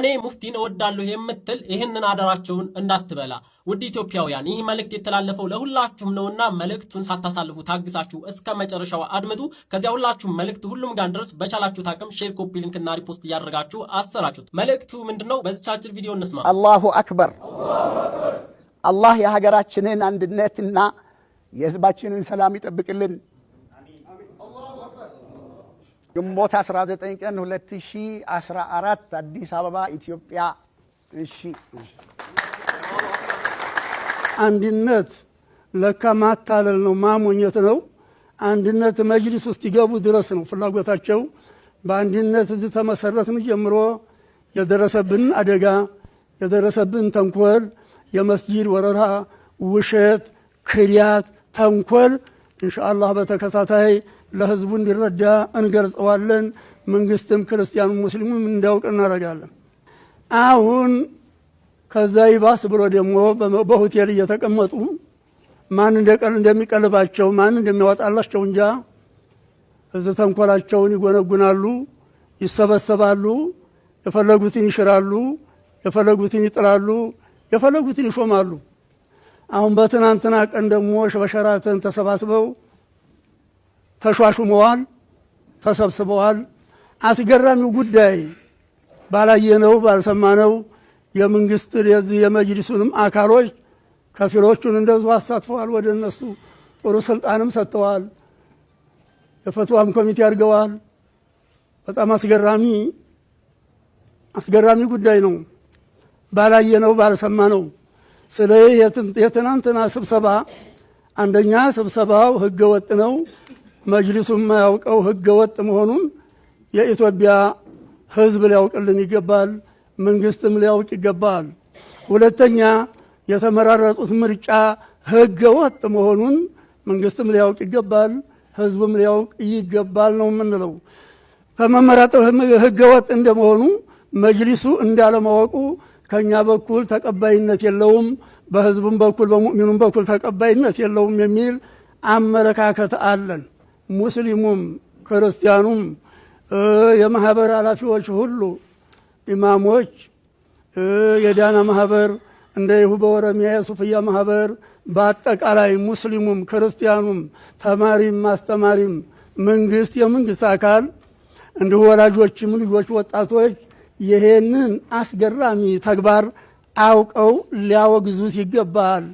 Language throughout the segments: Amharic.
እኔ ሙፍቲን እወዳለሁ የምትል ይህንን አደራቸውን እንዳትበላ። ውድ ኢትዮጵያውያን ይህ መልእክት የተላለፈው ለሁላችሁም ነውና መልእክቱን ሳታሳልፉ ታግሳችሁ እስከ መጨረሻው አድምጡ። ከዚያ ሁላችሁም መልእክቱ ሁሉም ጋር ድረስ በቻላችሁት አቅም ሼር፣ ኮፒ ሊንክ እና ሪፖስት እያደረጋችሁ አሰራጩት። መልእክቱ ምንድነው? በዚች አጭር ቪዲዮ እንስማ። አላሁ አክበር። አላህ የሀገራችንን አንድነትና የህዝባችንን ሰላም ይጠብቅልን። ግንቦት 19 ቀን 2014 አዲስ አበባ ኢትዮጵያ። እሺ አንድነት ለካ ማታለል ነው፣ ማሞኘት ነው። አንድነት መጅሊስ ውስጥ ይገቡ ድረስ ነው ፍላጎታቸው። በአንድነት እዚህ ተመሰረትን ጀምሮ የደረሰብን አደጋ፣ የደረሰብን ተንኮል፣ የመስጂድ ወረራ፣ ውሸት፣ ክሪያት፣ ተንኮል ኢንሻአላህ በተከታታይ ለህዝቡ እንዲረዳ እንገልጸዋለን። መንግስትም ክርስቲያኑ ሙስሊሙም እንዲያውቅ እናደርጋለን። አሁን ከዛ ይባስ ብሎ ደግሞ በሆቴል እየተቀመጡ ማን እንደሚቀልባቸው ማን እንደሚያወጣላቸው እንጃ እዚህ ተንኮላቸውን ይጎነጉናሉ፣ ይሰበሰባሉ፣ የፈለጉትን ይሽራሉ፣ የፈለጉትን ይጥላሉ፣ የፈለጉትን ይሾማሉ። አሁን በትናንትና ቀን ደግሞ በሸራተን ተሰባስበው ተሿሹመዋል፣ ተሰብስበዋል። አስገራሚው ጉዳይ ባላየነው ባልሰማነው የመንግስት የመጅሊሱንም አካሎች ከፊሎቹን እንደዚሁ አሳትፈዋል። ወደ እነሱ ጥሩ ስልጣንም ሰጥተዋል። የፈትዋም ኮሚቴ አድርገዋል። በጣም አስገራሚ ጉዳይ ነው። ባላየነው ባልሰማነው ስለ የትናንትና ስብሰባ አንደኛ ስብሰባው ህገ ወጥ ነው። መጅሊሱም ማያውቀው ህገ ወጥ መሆኑን የኢትዮጵያ ህዝብ ሊያውቅልን ይገባል። መንግስትም ሊያውቅ ይገባል። ሁለተኛ የተመራረጡት ምርጫ ህገ ወጥ መሆኑን መንግስትም ሊያውቅ ይገባል፣ ህዝብም ሊያውቅ ይገባል ነው የምንለው። ከመመረጡ ህገ ወጥ እንደመሆኑ መጅሊሱ እንዳለማወቁ ከኛ በኩል ተቀባይነት የለውም፣ በህዝቡም በኩል በሙእሚኑም በኩል ተቀባይነት የለውም የሚል አመለካከት አለን። ሙስሊሙም ክርስቲያኑም የማህበር ኃላፊዎች ሁሉ ኢማሞች፣ የዳና ማህበር እንደይሁ በኦሮሚያ የሱፍያ ማህበር በአጠቃላይ ሙስሊሙም ክርስቲያኑም ተማሪም ማስተማሪም መንግስት የመንግስት አካል እንዲሁ ወላጆችም ልጆች ወጣቶች ይሄንን አስገራሚ ተግባር አውቀው ሊያወግዙት ይገባል፣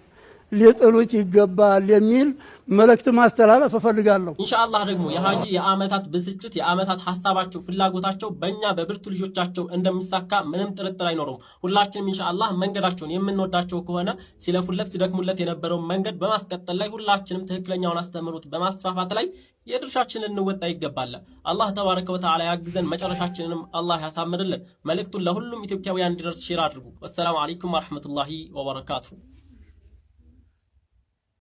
ሊጥሉት ይገባል የሚል መልእክት ማስተላለፍ እፈልጋለሁ። ኢንሻአላህ ደግሞ የሃጂ የአመታት ብስጭት የአመታት ሐሳባቸው ፍላጎታቸው በእኛ በብርቱ ልጆቻቸው እንደሚሳካ ምንም ጥርጥር አይኖርም። ሁላችንም ኢንሻአላህ መንገዳቸውን የምንወዳቸው ከሆነ ሲለፉለት ሲደክሙለት የነበረው መንገድ በማስቀጠል ላይ ሁላችንም ትክክለኛውን አስተምሮት በማስፋፋት ላይ የድርሻችንን እንወጣ ይገባል። አላህ ተባረከ ወተዓላ ያግዘን፣ መጨረሻችንንም አላህ ያሳምርልን። መልእክቱን ለሁሉም ኢትዮጵያውያን እንዲደርስ ሼር አድርጉ። ወሰላሙ አለይኩም ወራህመቱላሂ ወበረካቱሁ።